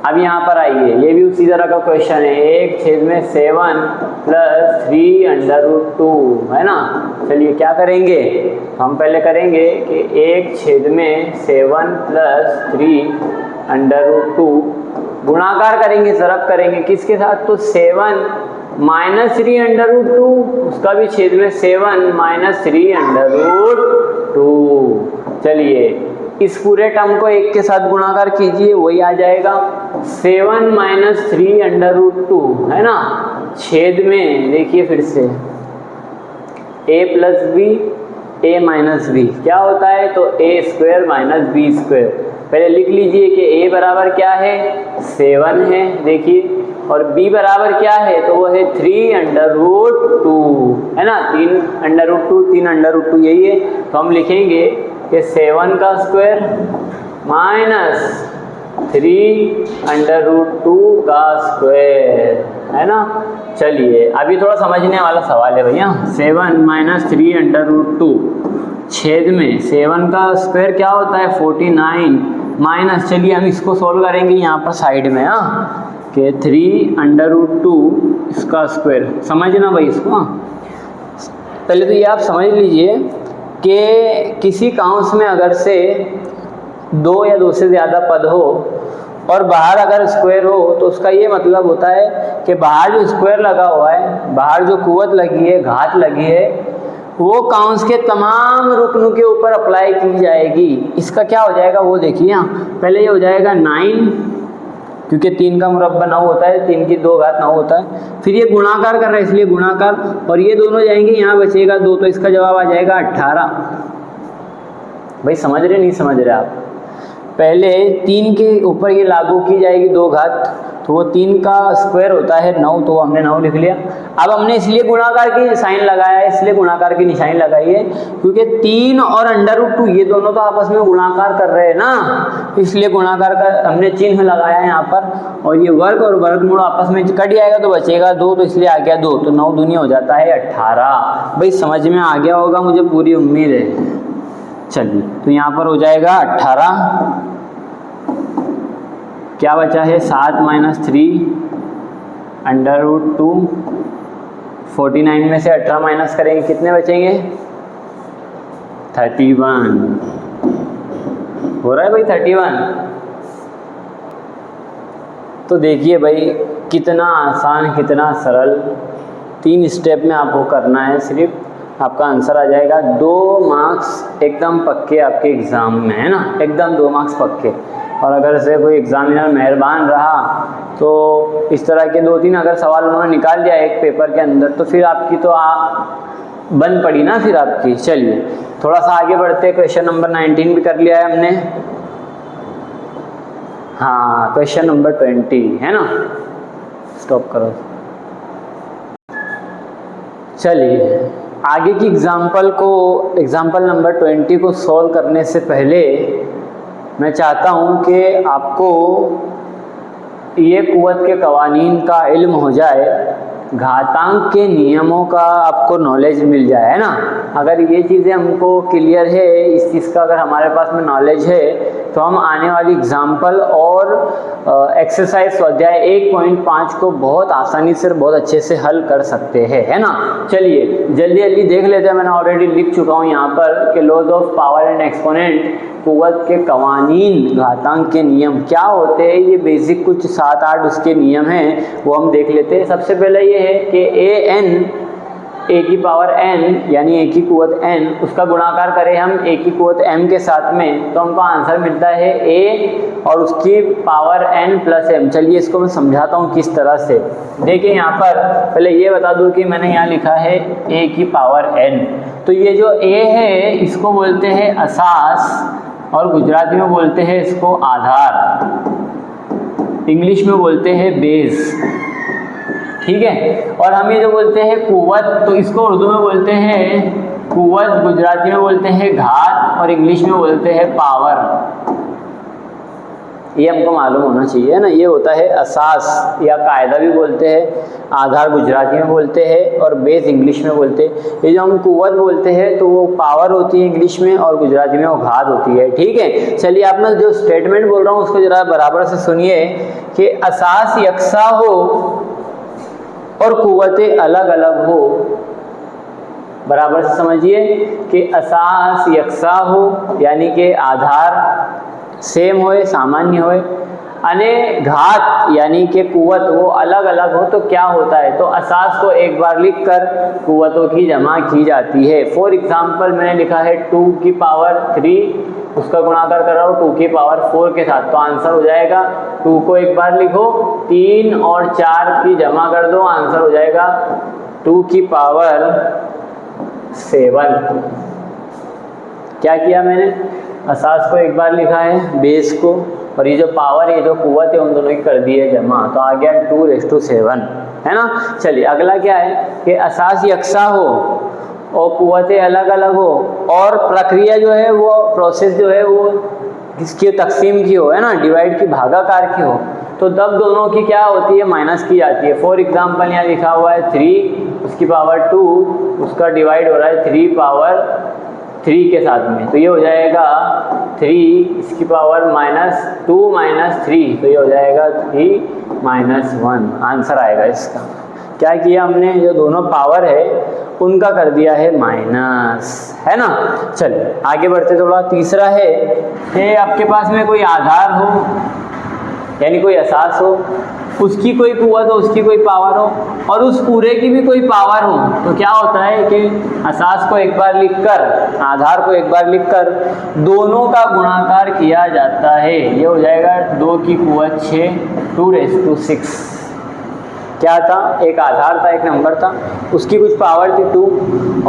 अब यहाँ पर आइए, ये भी उसी तरह का क्वेश्चन है, 1 छेद में 7 प्लस 3 √2 है ना। चलिए क्या करेंगे, हम पहले करेंगे कि 1 छेद में 7 प्लस 3 √2 गुणाकार करेंगे, ज़रब करेंगे, किसके साथ, तो 7 -3 √2, उसका भी छेद में 7 -3 √2। चलिए इस पूरे टर्म को 1 के साथ गुणाकार कीजिए, वही आ जाएगा 7 -3 √2 है ना। छेद में देखिए फिर से a plus b a minus b क्या होता है, तो a² माइनस b²। पहले लिख लीजिए कि a बराबर क्या है, 7 है देखिए, और b बराबर क्या है, तो वो है 3 √2 है ना। 3 √2 यही है, तो हम लिखेंगे कि 7 का स्क्वायर माइनस 3 √2 का स्क्वायर है ना। चलिए अभी थोड़ा समझने वाला सवाल है भैया, 7 -3 √2 छेद में 7 का स्क्वायर क्या होता है, 49 माइनस, चलिए हम इसको सोल्व करेंगे यहाँ पर साइड में, कि 3 √2 इसका स्क्वायर, समझना भाई इसको। पहले तो ये आप समझ लीजिए कि किसी काउंस में अगर से 2 या 2 से ज़्यादा पद हो और बाहर अगर स्क्वायर हो, तो उसका ये मतलब होता है कि बाहर जो स्क्वायर लगा हुआ है, बाहर जो कुवत लगी है, घात लगी है, वो काउंस के तमाम रुकनों के ऊपर अप्लाई की जाएगी। इसका क्या हो जाएगा वो देखिए, यहाँ पहले ये हो जाएगा 9, क्योंकि 3 का मुरब्बा 9 होता है, 3 की 2 घात 9 होता है। फिर ये गुणाकार कर रहा है इसलिए गुणाकार, और ये दोनों जाएंगे, यहाँ बचेगा 2, तो इसका जवाब आ जाएगा 18। भाई समझ रहे नहीं समझ रहे आप, पहले 3 के ऊपर ये लागू की जाएगी 2 घात, तो वो 3 का स्क्वायर होता है 9, तो हमने 9 लिख लिया। अब हमने इसलिए गुणाकार की साइन लगाया है, इसलिए गुणाकार की निशानी लगाई है क्योंकि 3 और √2 ये दोनों तो आपस में गुणाकार कर रहे हैं ना, इसलिए गुणाकार का हमने चिन्ह लगाया है यहाँ पर। और ये वर्ग और वर्गमूल आपस में कट जाएगा तो बचेगा 2, तो इसलिए आ गया 2, तो 9 दूनी हो जाता है 18। भाई समझ में आ गया होगा, मुझे पूरी उम्मीद है। चलिए तो यहाँ पर हो जाएगा 18, क्या बचा है 7 - 3 √2, 49 में से 18 माइनस करेंगे कितने बचेंगे? 31 हो रहा है भाई 31। तो देखिए भाई कितना आसान कितना सरल, 3 स्टेप में आपको करना है, सिर्फ आपका आंसर आ जाएगा। 2 मार्क्स एकदम पक्के आपके एग्ज़ाम में, है ना, एकदम 2 मार्क्स पक्के। और अगर से कोई एग्जामिनर मेहरबान रहा तो इस तरह के 2-3 अगर सवाल उन्होंने निकाल दिया एक पेपर के अंदर, तो फिर आपकी तो बन पड़ी ना फिर आपकी। चलिए थोड़ा सा आगे बढ़ते, क्वेश्चन नंबर 19 भी कर लिया है हमने। हाँ, क्वेश्चन नंबर 20 है ना, स्टॉप करो। चलिए आगे की एग्जाम्पल नंबर 20 को सॉल्व करने से पहले मैं चाहता हूँ कि आपको ये कुव्वत के कवानीन का इल्म हो जाए, घातांक के नियमों का आपको नॉलेज मिल जाए, है ना। अगर ये चीज़ें हमको क्लियर है, इस चीज़ का अगर हमारे पास में नॉलेज है, तो हम आने वाली एग्जाम्पल और एक्सरसाइज स्वाध्याय 1.5 को बहुत आसानी से बहुत अच्छे से हल कर सकते हैं, है ना। चलिए जल्दी जल्दी देख लेते हैं। मैंने ऑलरेडी लिख चुका हूँ यहाँ पर कि laws of power and exponent, कुव्वत के कवानीन, घातांक के नियम क्या होते हैं। ये बेसिक कुछ 7-8 उसके नियम हैं, वो हम देख लेते हैं। सबसे पहले ये है कि a की पावर n यानी a की कुव्वत n, उसका गुणाकार करें हम a की कुव्वत m के साथ में, तो हमको आंसर मिलता है a और उसकी पावर n प्लस m। चलिए इसको मैं समझाता हूँ किस तरह से। देखिए यहाँ पर पहले ये बता दूँ कि मैंने यहाँ लिखा है a की पावर n, तो ये जो a है इसको बोलते हैं असास, और गुजराती में बोलते हैं इसको आधार, इंग्लिश में बोलते हैं बेस, ठीक है। और हम ये जो बोलते हैं कुव्वत, तो इसको उर्दू में बोलते हैं कुव्वत, गुजराती में बोलते हैं घात, और इंग्लिश में बोलते हैं पावर। ये हमको मालूम होना चाहिए, है ना। ये होता है असास या कायदा भी बोलते हैं, आधार गुजराती में बोलते हैं, और बेस इंग्लिश में बोलते हैं। ये जो हम कुव्वत बोलते हैं तो वो पावर होती है इंग्लिश में, और गुजराती में वो घात होती है, ठीक है। चलिए आप मैं जो स्टेटमेंट बोल रहा हूँ उसको जरा बराबर से सुनिए कि असास यकसा हो और कुव्वतें अलग अलग हो। बराबर से समझिए कि असास यकसा हो यानी कि आधार सेम होए, सामान्य होए, अने घात यानी कि कुव्वत वो अलग अलग हो। तो क्या होता है, तो असास को एक बार लिखकर कुव्वतों की जमा की जाती है। फॉर एग्जांपल मैंने लिखा है 2 की पावर 3, उसका गुणाकार कर रहा हूँ 2 की पावर 4 के साथ, तो आंसर हो जाएगा 2 को एक बार लिखो, 3 और 4 की जमा कर दो, आंसर हो जाएगा 2 की पावर 7। क्या किया मैंने, असास को एक बार लिखा है, बेस को, और ये जो पावर ये जो कुव्वत है उन दोनों की कर दी है जमा, तो आ गया 2�7, है ना। चलिए अगला क्या है कि असास यकसा हो और कुव्वतें अलग अलग हो, और प्रक्रिया जो है वो प्रोसेस जो है वो किसकी तकसीम की हो, है ना, डिवाइड की, भागाकार की हो, तो तब दोनों की क्या होती है, माइनस की जाती है। फॉर एग्जांपल यहाँ लिखा हुआ है 3 उसकी पावर 2, उसका डिवाइड हो रहा है 3 पावर 3 के साथ में, तो ये हो जाएगा 3 इसकी पावर -2 - 3, तो ये हो जाएगा 3 - 1, आंसर आएगा इसका। क्या किया हमने, जो दोनों पावर है उनका कर दिया है माइनस, है ना। चलिए आगे बढ़ते, थोड़ा तीसरा है कि आपके पास में कोई आधार हो यानी कोई असास हो, उसकी कोई कुव्वत हो, उसकी कोई पावर हो, और उस पूरे की भी कोई पावर हो, तो क्या होता है कि असास को एक बार लिखकर, आधार को एक बार लिखकर दोनों का गुणाकार किया जाता है। ये हो जाएगा 2 की कुव्वत 6, 2�6। क्या था, एक आधार था, एक नंबर था, उसकी कुछ पावर थी 2,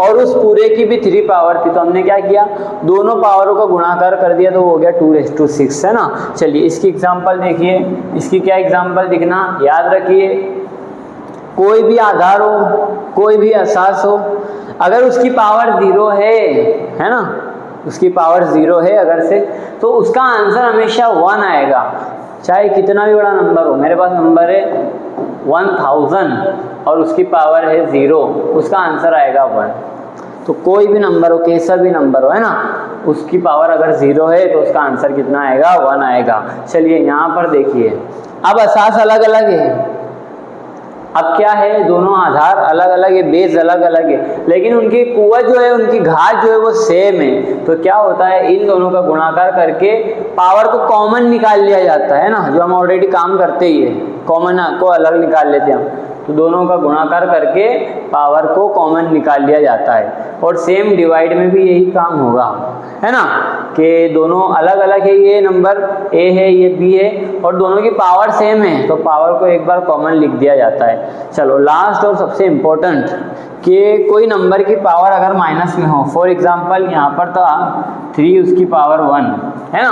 और उस पूरे की भी 3 पावर थी, तो हमने क्या किया, दोनों पावरों का गुणाकार कर दिया, तो वो हो गया 2�6, है ना। चलिए इसकी एग्जांपल देखिए, इसकी क्या एग्जांपल दिखना, याद रखिए, कोई भी आधार हो, कोई भी असास हो, अगर उसकी पावर 0 है ना, उसकी पावर 0 है अगर से, तो उसका आंसर हमेशा 1 आएगा, चाहे कितना भी बड़ा नंबर हो। मेरे पास नंबर है 1000 और उसकी पावर है 0, उसका आंसर आएगा 1। तो कोई भी नंबर हो, कैसा भी नंबर हो, है ना, उसकी पावर अगर 0 है तो उसका आंसर कितना आएगा, 1 आएगा। चलिए यहाँ पर देखिए, अब असास अलग अलग है, अब क्या है, दोनों आधार अलग अलग है, बेस अलग अलग है, लेकिन उनकी कुव्वत जो है, उनकी घात जो है वो सेम है। तो क्या होता है, इन दोनों का गुणाकार करके पावर को कॉमन निकाल लिया जाता है ना, जो हम ऑलरेडी काम करते ही है, कॉमन को अलग निकाल लेते हैं हम। तो दोनों का गुणाकार करके पावर को कॉमन निकाल लिया जाता है। और सेम डिवाइड में भी यही काम होगा, है ना, कि दोनों अलग अलग है, ये नंबर ए है, ये बी है, और दोनों की पावर सेम है, तो पावर को एक बार कॉमन लिख दिया जाता है। चलो लास्ट और सबसे इम्पोर्टेंट, कि कोई नंबर की पावर अगर माइनस में हो, फॉर एग्जांपल यहाँ पर था 3 उसकी पावर 1, है ना,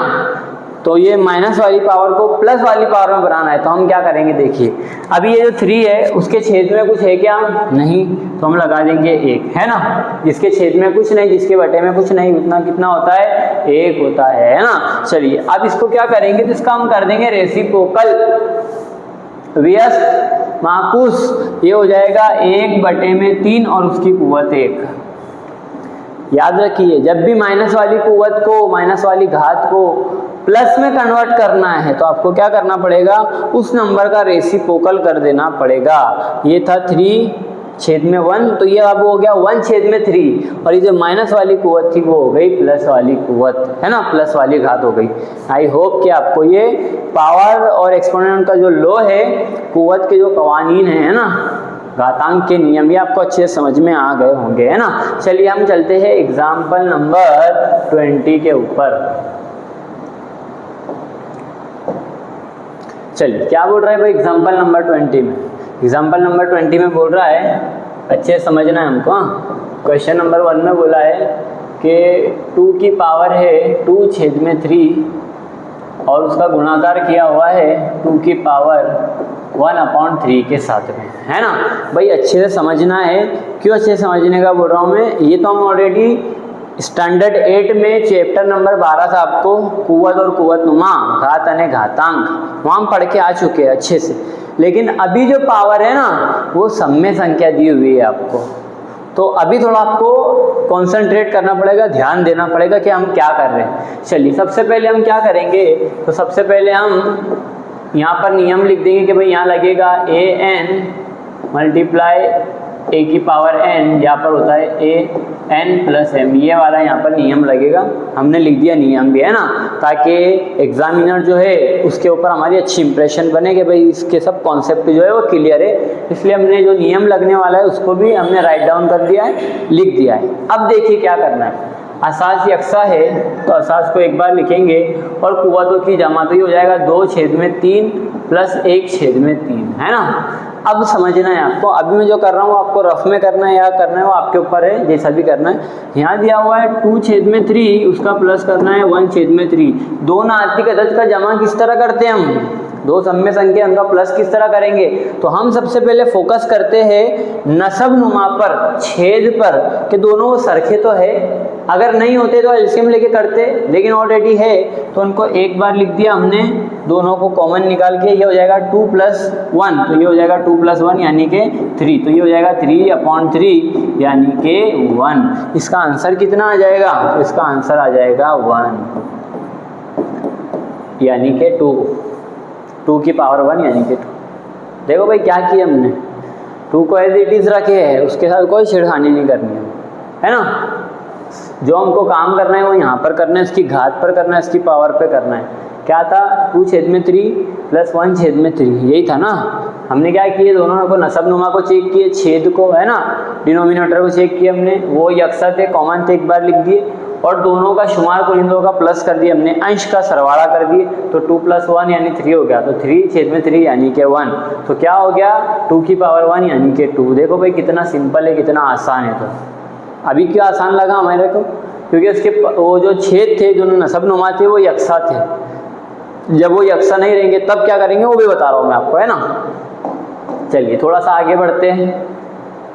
तो ये माइनस वाली पावर को प्लस वाली पावर में बनाना है। तो हम क्या करेंगे, देखिए अभी ये जो 3 है उसके छेद में कुछ है क्या, नहीं, तो हम लगा देंगे 1, है ना। जिसके छेद में कुछ नहीं, जिसके बटे में कुछ नहीं, उतना कितना होता है, 1 होता है ना। चलिए अब इसको क्या करेंगे, तो इसका हम कर देंगे रेसिप्रोकल, व्यस्त माकूस, ये हो जाएगा 1/3 और उसकी कुव्वत 1। याद रखिए, जब भी माइनस वाली कुव्वत को, माइनस वाली घात को प्लस में कन्वर्ट करना है, तो आपको क्या करना पड़ेगा, उस नंबर का रेसिप्रोकल कर देना पड़ेगा। ये था 3 छेद में 1, तो ये अब हो गया 1 छेद में 3, और ये जो माइनस वाली कुव्वत थी वो हो गई प्लस वाली कुव्वत, है ना, प्लस वाली घात हो गई। आई होप कि आपको ये पावर और एक्सपोनेंट का जो लॉ है, कुव्वत के जो कवानीन है ना, घातांक के नियम, ये आपको अच्छे से समझ में आ गए होंगे, है ना। चलिए हम चलते हैं एग्जाम्पल नंबर 20 के ऊपर। चलिए क्या बोल रहा है भाई एग्जाम्पल नंबर 20 में, एग्जाम्पल नंबर 20 में बोल रहा है, अच्छे से समझना है हमको। क्वेश्चन नंबर 1 में बोला है कि 2 की पावर है 2 छेद में 3, और उसका गुणाकार किया हुआ है 2 की पावर 1/3 के साथ में, है ना। भाई अच्छे से समझना है, क्यों अच्छे से समझने का बोल रहा हूँ मैं, ये तो हम ऑलरेडी स्टैंडर्ड 8 में चैप्टर नंबर 12 था, आपको कुव्वत और कुव्वतनुमा, घात अने घातांक, वहाँ हम पढ़ के आ चुके हैं अच्छे से। लेकिन अभी जो पावर है ना, वो सम्य संख्या दी हुई है आपको, तो अभी थोड़ा आपको कंसंट्रेट करना पड़ेगा, ध्यान देना पड़ेगा कि हम क्या कर रहे हैं। चलिए सबसे पहले हम क्या करेंगे, तो सबसे पहले हम यहाँ पर नियम लिख देंगे कि भाई यहाँ लगेगा an मल्टीप्लाई a की पावर n, यहाँ पर होता है an प्लस m, ये वाला यहाँ पर नियम लगेगा। हमने लिख दिया नियम भी, है ना, ताकि एग्जामिनर जो है उसके ऊपर हमारी अच्छी इंप्रेशन बने कि भाई इसके सब कॉन्सेप्ट जो है वो क्लियर है। इसलिए हमने जो नियम लगने वाला है उसको भी हमने राइट डाउन कर दिया है, लिख दिया है। अब देखिए क्या करना है, असास यक्सा है तो असास को एक बार लिखेंगे, और कुव्वतों की जमा, तो ये हो जाएगा 2 छेद में 3 प्लस 1 छेद में 3, है ना। अब समझना है आपको, अभी मैं जो कर रहा हूँ आपको रफ में करना है या करना है वो आपके ऊपर है, जैसा भी करना है। यहाँ दिया हुआ है 2 छेद में 3, उसका प्लस करना है 1 छेद में 3। दो नातिक अदद का जमा किस तरह करते हैं हम, दो सम्य संख्या उनका प्लस किस तरह करेंगे, तो हम सबसे पहले फोकस करते हैं नसब नुमा पर, छेद पर, कि दोनों सरखे तो है, अगर नहीं होते तो एलसीएम लेके करते, लेकिन ऑलरेडी है तो उनको एक बार लिख दिया हमने, दोनों को कॉमन निकाल के, ये हो जाएगा 2 + 1, तो ये हो जाएगा 2 + 1 यानी कि 3, तो ये हो जाएगा 3/3 यानी कि 1। इसका आंसर कितना आ जाएगा, तो इसका आंसर आ जाएगा 1 यानी कि 2 की पावर 1 यानी कि 2। देखो भाई क्या किया हमने, 2 को एज इट इज रखे है, उसके साथ कोई छेड़खानी नहीं करनी है ना। जो हमको काम करना है वो यहाँ पर करना है, इसकी घात पर करना है, इसकी पावर पे करना है। क्या था, 2 छेद में 3 प्लस 1 छेद में 3, यही था ना। हमने क्या किए, दोनों को नसब नुमा को चेक किए, छेद को, है ना, डिनोमिनेटर को चेक किया हमने, वो यकसा थे, कॉमन थे, एक बार लिख दिए, और दोनों का शुमार कुरिंदों का प्लस कर दिया हमने, अंश का सरवाड़ा कर दिए, तो 2 + 1 यानी 3 हो गया, तो 3 छेद में 3 यानी कि 1। तो क्या हो गया, 2 की पावर 1 यानी कि 2। देखो भाई कितना सिंपल है, कितना आसान है। तो अभी क्यों आसान लगा हमारे को, क्योंकि उसके वो जो छेद थे, जो नसब नुमा थे, वो यकसा थे। जब वो यकसा नहीं रहेंगे तब क्या करेंगे वो भी बता रहा हूँ मैं आपको, है ना। चलिए थोड़ा सा आगे बढ़ते हैं,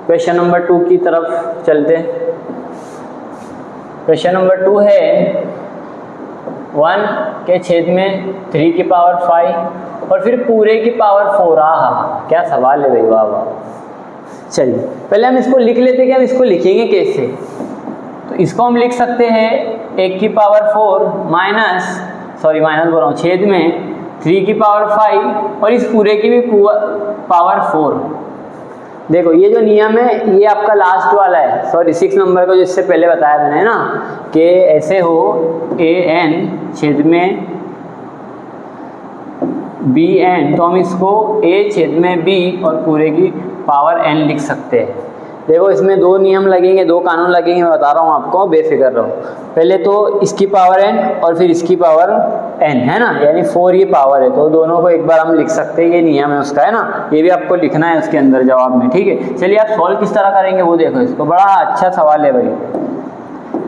क्वेश्चन नंबर 2 की तरफ चलते हैं। क्वेश्चन नंबर 2 है 1 के छेद में 3 की पावर 5 और फिर पूरे की पावर 4। क्या सवाल है भाई, वाह वाह। चलिए पहले हम इसको लिख लेते हैं कि हम इसको लिखेंगे कैसे। तो इसको हम लिख सकते हैं 1 की पावर 4 माइनस बोल रहा हूँ, छेद में 3 की पावर 5 और इस पूरे की भी पावर 4, देखो ये जो नियम है ये आपका लास्ट वाला है, सॉरी 6 नंबर को जो इससे पहले बताया मैंने ना, कि ऐसे हो an छेद में bn, तो हम इसको a छेद में b और पूरे की पावर n लिख सकते हैं। देखो इसमें दो नियम लगेंगे, दो कानून लगेंगे, मैं बता रहा हूँ आपको, बेफिक्र रहो। पहले तो इसकी पावर n और फिर इसकी पावर n है ना, यानी 4 ये पावर है, तो दोनों को एक बार हम लिख सकते हैं, ये नियम है उसका, है ना। ये भी आपको लिखना है उसके अंदर जवाब में, ठीक है। चलिए आप सॉल्व किस तरह करेंगे वो देखो, इसको बड़ा अच्छा सवाल है भाई।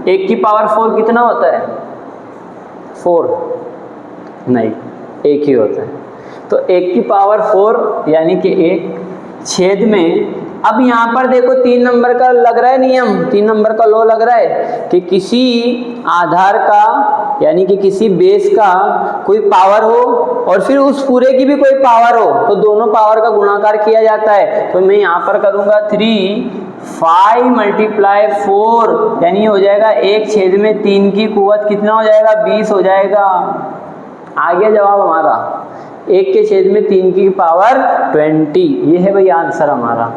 1 की पावर 4 कितना होता है? 4 नहीं, 1 ही होता है। तो 1 की पावर 4 यानी कि 1 छेद में, अब यहाँ पर देखो 3 नंबर का लग रहा है नियम, 3 नंबर का लॉ लग रहा है कि किसी आधार का यानी कि किसी बेस का कोई पावर हो और फिर उस पूरे की भी कोई पावर हो, तो दोनों पावर का गुणाकार किया जाता है। तो मैं यहाँ पर करूँगा 3 5 मल्टीप्लाई 4 यानी हो जाएगा 1 छेद में 3 की कुवत कितना हो जाएगा? 20 हो जाएगा। आ गया जवाब हमारा, 1 के छेद में 3 की पावर 20, ये है भाई आंसर हमारा,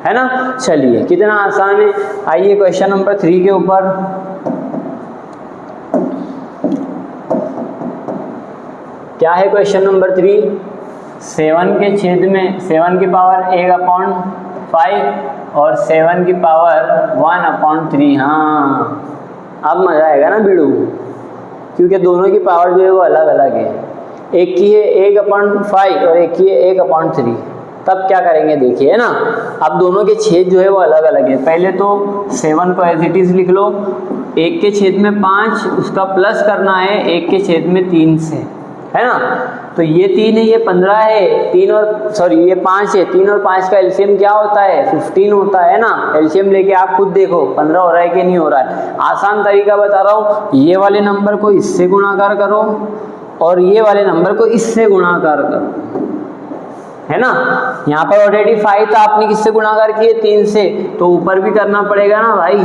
है ना। चलिए कितना आसान है। आइए क्वेश्चन नंबर 3 के ऊपर। क्या है क्वेश्चन नंबर 3? 7 के छेद में 7 की पावर 1/5 और 7 की पावर 1/3। हाँ अब मजा आएगा ना बिड़ू, क्योंकि दोनों की पावर जो है वो अलग अलग है, एक की है 1/5 और एक की है 1/3। तब क्या करेंगे देखिए, है ना। अब दोनों के छेद जो है वो अलग अलग है। पहले तो 7 को एज इट इज लिख लो, 1 के छेद में 5 उसका प्लस करना है 1 के छेद में 3 से, है ना। तो ये 3 है, ये 15 है, 3 और सॉरी ये 5 है, 3 और 5 का एलसीएम क्या होता है? 15 होता है ना। एलसीएम लेके आप खुद देखो 15 हो रहा है कि नहीं हो रहा है। आसान तरीका बता रहा हूँ, ये वाले नंबर को इससे गुणाकार करो और ये वाले नंबर को इससे गुणाकार करो, है ना। यहाँ पर ऑलरेडी 5 था, आपने किससे गुणाकार किए? 3 से, तो ऊपर भी करना पड़ेगा ना भाई,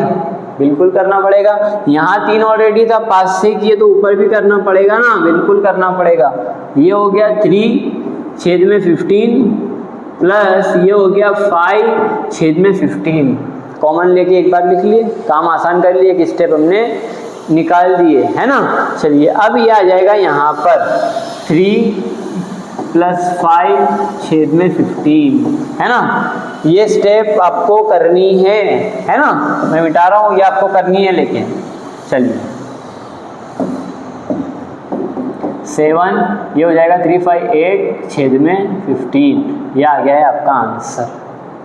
बिल्कुल करना पड़ेगा। यहाँ 3 ऑलरेडी था, 5 से किए तो ऊपर भी करना पड़ेगा ना, बिल्कुल करना पड़ेगा। ये हो गया 3 छेद में 15 प्लस ये हो गया 5 छेद में 15। कॉमन लेके एक बार लिख लिए, काम आसान कर लिए, एक स्टेप हमने निकाल दिए, है ना। चलिए अब ये आ जाएगा यहाँ पर 3 + 5 छेद में 15, है ना। ये स्टेप आपको करनी है ना। मैं मिटा रहा हूँ, ये आपको करनी है, लेकिन चलिए 7 ये हो जाएगा 3 5 8 छेद में 15। ये आ गया है आपका आंसर।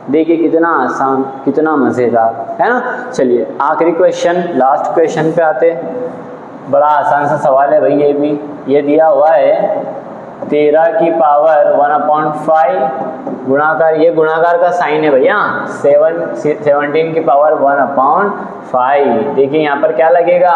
देखिए कितना आसान, कितना मज़ेदार, है ना। चलिए आखिरी क्वेश्चन, लास्ट क्वेश्चन पे आते। बड़ा आसान सा सवाल है भाई, ये भी ये दिया हुआ है 13 की पावर 1/5 गुणाकार, ये गुणाकार का साइन है भैया, 17 की पावर 1/5। देखिए यहाँ पर क्या लगेगा?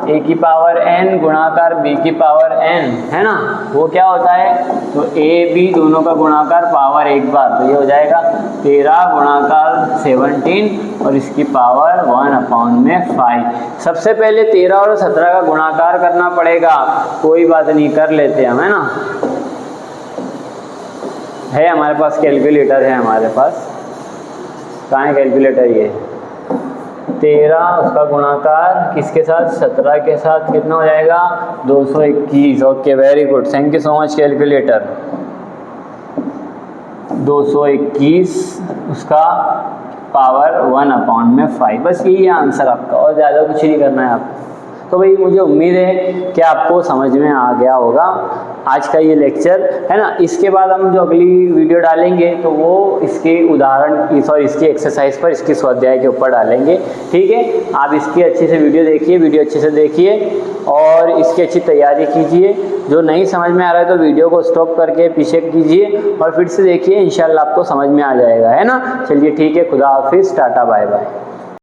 a की पावर n गुणाकार b की पावर n, है ना। वो क्या होता है? तो a b दोनों का गुणाकार पावर एक बार, तो ये हो जाएगा 13 गुणाकार 17 और इसकी पावर 1/5। सबसे पहले 13 और 17 का गुणाकार करना पड़ेगा, कोई बात नहीं, कर लेते हम, है ना। है हमारे पास कैलकुलेटर, है हमारे पास, कहाँ है कैलकुलेटर? ये 13 उसका गुणाकार किसके साथ? 17 के साथ, कितना हो जाएगा? 221। Okay very good, thank you so much calculator. 221 उसका पावर 1/5, बस यही है आंसर आपका, और ज़्यादा कुछ नहीं करना है आपको। तो भाई मुझे उम्मीद है कि आपको समझ में आ गया होगा आज का ये लेक्चर, है ना। इसके बाद हम जो अगली वीडियो डालेंगे तो वो इसके उदाहरण सॉरी इसकी एक्सरसाइज पर, इसकी स्वाध्याय के ऊपर डालेंगे, ठीक है। आप इसकी अच्छे से वीडियो देखिए, वीडियो अच्छे से देखिए और इसकी अच्छी तैयारी कीजिए। जो नहीं समझ में आ रहा है तो वीडियो को स्टॉप करके पीछे कीजिए और फिर से देखिए, इंशाल्लाह आपको समझ में आ जाएगा, है ना। चलिए ठीक है, खुदा हाफिज़, टाटा बाय बाय।